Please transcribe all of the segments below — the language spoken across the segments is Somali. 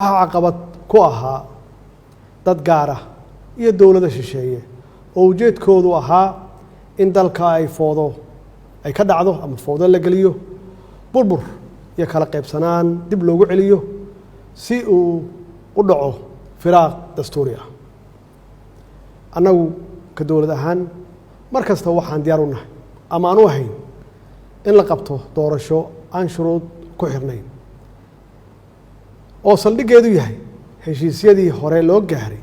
caqabad ku ahaa dad gaar ah iyo dawladda shisheeye oo ujeedkoodu ahaa in dalka ay ka dhacdo ama foodo la geliyo burbur iyo kala qaybsanaan dib loogu celiyo si uu u dhaco firaaq dastuuri ah annagu ka dawlad ahaan mar kasta waxaan diyaar u nahay ama aan u ahayn in la qabto doorasho aan shuruud ku xirnayn oo saldhiggeedu yahay heshiisyadii hore loo gaaray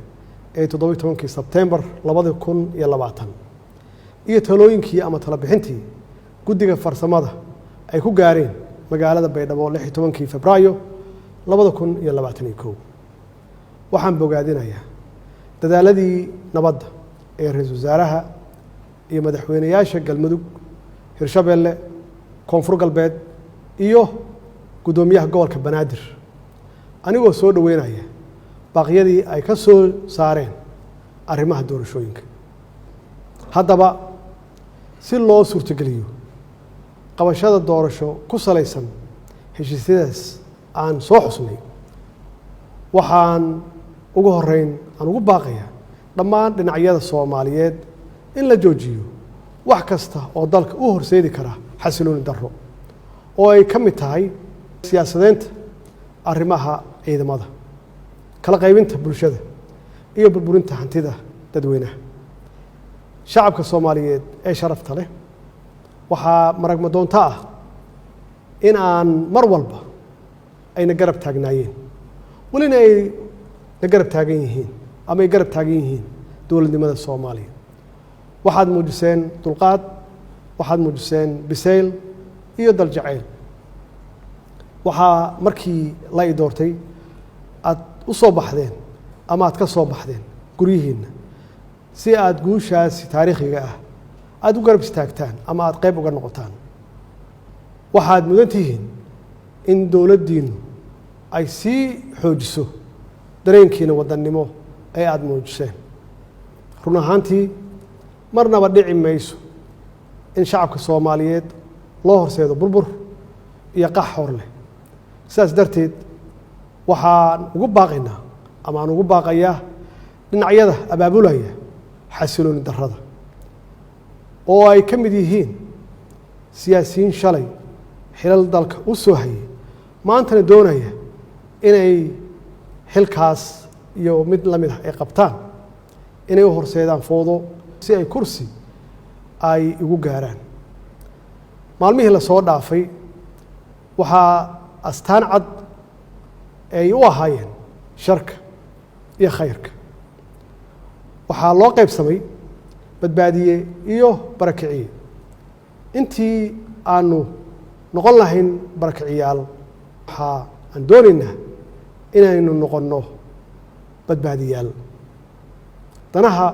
ee 17 Sebtembar 2020 iyo talooyinkii ama tala bixintii guddiga farsamada ay ku gaareen magaalada Baydhabo 16 Febraayo 2021 waxaan bogaadinayaa dadaaladii nabadda ee ra'iisul wasaaraha iyo madaxweynayaasha Galmudug Hirshabeelle Koonfur Galbeed iyo gudoomiyaha gobolka Banaadir anigoo soo dhaweynaya baaqyadii ay ka soo saareen arrimaha doorashooyinka haddaba si loo suurtageliyo qabashada doorasho ku salaysan heshiisyadaas aan soo xusnay waxaan ugu horeyn aan ugu baaqayaa dhammaan dhinacyada Soomaaliyeed in la joojiyo wax kasta oo dalka u horseedi kara xasilooni darro oo ay ka mid tahay siyaasadeynta arrimaha ciidamada kala qaybinta bulshada iyo burburinta hantida dadweynaha shacabka Soomaaliyeed ee sharafta leh waxaa maragma doonta ah in aan mar walba ayna garab taagnaayeen walina ay garab taagan yihiin ama ay garab taagan yihiin dawladnimada Soomaaliya waxaad muujiseen dulqaad waxaad muujiseen bisayl iyo dal jacayl waxaa markii la doortay aad u soo baxdeen ama aad ka soo baxdeen guryihiina si aad guushaas taariikhiga ah aad u garab istaagtaan ama aad qayb uga noqotaan waxaad mudan tihiin in dawladdiinu ay sii xoojiso dareenkiina wadannimo ee aad muujiseen run ahaantii marnaba dhici mayso in shacabka Soomaaliyeed loo horseedo burbur iyo qax hor leh sidaas darteed waxaan ugu baaqaynaa ama aan ugu baaqayaa dhinacyada abaabulaya xasilooni darrada oo ay ka mid yihiin siyaasiyiin shalay xilal dalka u soo hayay maantana doonaya inay xilkaas iyo mid la mid ah ay qabtaan inay u horseedaan foodo si ay kursi ay ugu gaaraan maalmihii la soo dhaafay waxaa astaan cad ay u ahaayeen sharka iyo khayrka waxaa loo qaybsamay badbaadiye iyo barakiciye intii aanu noqon lahayn barakiciyaal waxaa aan doonaynaa inaynu noqonno badbaadiyaal danaha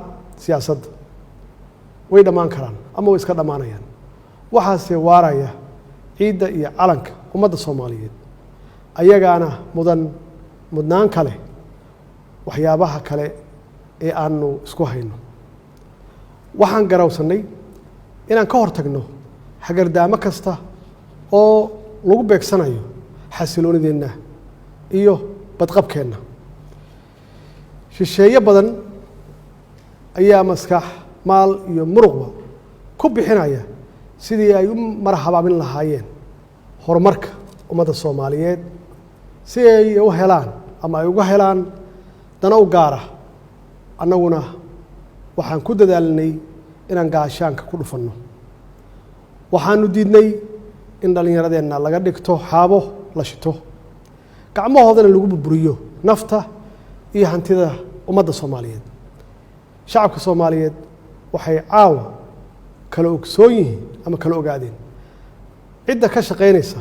siyaasadda way dhammaan karaan ama way iska dhammaanayaan waxaase waaraya ciidda iyo calanka ummadda Soomaaliyeed ayagaana mudnaan kale waxyaabaha kale ee aanu isku hayno waxaan garawsanay inaan ka hortagno hagardaamo kasta oo lagu beegsanayo xasiloonideenna iyo badqabkeenna shisheeye badan ayaa maskax maal iyo muruqba ku bixinaya sidii ay u marhabaabin lahaayeen horumarka ummadda Soomaaliyeed si ay u helaan ama ay uga helaan dana u gaar ah annaguna waxaan ku dadaalnay inaan gaashaanka ku dhufanno waxaanu diidnay in dhallinyaradeenna laga dhigto xaabo la shito gacmahoodana lagu burburiyo nafta iyo hantida ummadda Soomaaliyeed shacabka Soomaaliyeed waxay caawa kala ogsoon yihiin ama kala ogaadeen cidda ka shaqaynaysa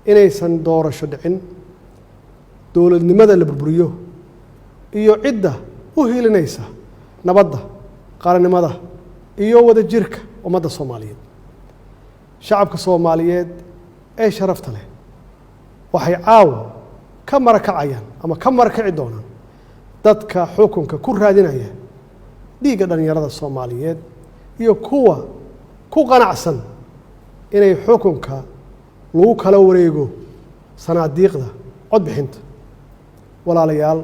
inaysan doorasho dhicin dawladnimada la burburiyo iyo cidda u hiilinaysa nabadda qaranimada iyo wadajirka ummadda Soomaaliyeed shacabka Soomaaliyeed ee sharafta leh waxay caawa ka marakacayaan ama ka marakaci doonaan dadka xukunka ku raadinaya dhiigga dhalinyarada Soomaaliyeed iyo kuwa ku qanacsan inay xukunka lagu kala wareego sanaadiiqda cod bixinta walaalayaal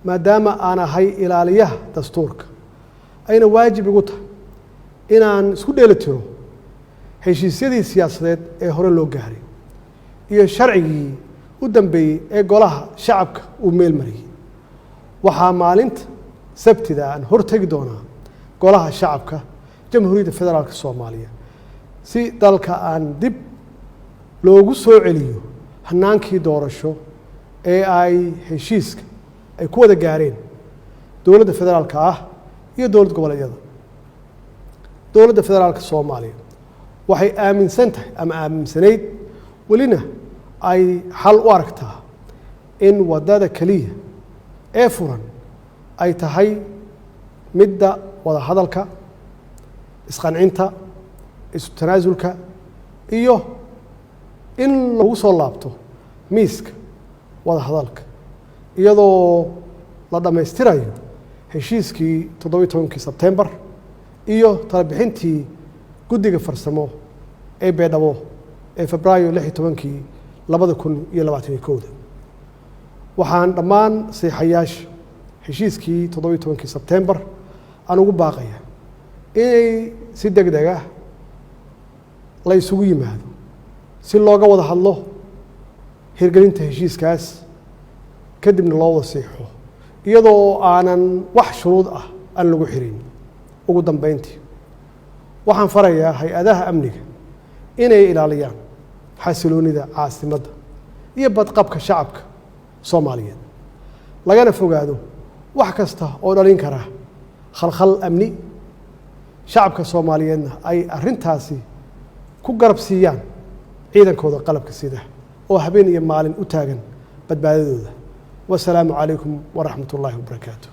maadaama aan ahay ilaaliyaha dastuurka ayna waajib igu tahay inaan isku dheelitiro heshiisyadii siyaasadeed ee hore loo gaaray iyo sharcigii u dambeeyey ee golaha shacabka uu meel mariyey waxaa maalinta sabtida aan hortegi doonaa golaha shacabka jamhuuriyadda federaalka soomaaliya si dalka aan dib loogu soo celiyo hanaankii doorasho ee ay heshiiska ay ku wada gaareen dowladda federaalka ah iyo dowlad goboleedyada dowladda federaalka soomaaliya waxay aaminsan tahay ama aaminsanayd welina ay xal u aragtaa in waddada keliya ee furan ay tahay midda wada hadalka isqancinta isu tanaasulka iyo in lagu soo laabto miiska wada hadalka iyadoo la dhammaystirayo heshiiskii 17 Sebtembar iyo talabixintii guddiga farsamo ee Beedhabo ee Febraayo 16 2021 waxaan dhammaan saxiixayaasha heshiiskii 17 Sebtembar aan ugu baaqaya inay si degdeg ah la isugu yimaado si looga wada hadlo hirgelinta heshiiskaas kadibna loo wada saxiixo iyadoo aanan wax shuruud ah aan lagu xirin ugu dambeyntii waxaan farayaa hay-adaha amniga inay ilaaliyaan xasiloonida caasimadda iyo badqabka shacabka Soomaaliyeed lagana fogaado wax kasta oo dhalin kara khalkhal amni shacabka Soomaaliyeedna ay arrintaasi ku garab siiyaan ciidankooda qalabka sida oo habeen iyo maalin u taagan badbaadadooda والسلام عليكم ورحمة الله وبركاته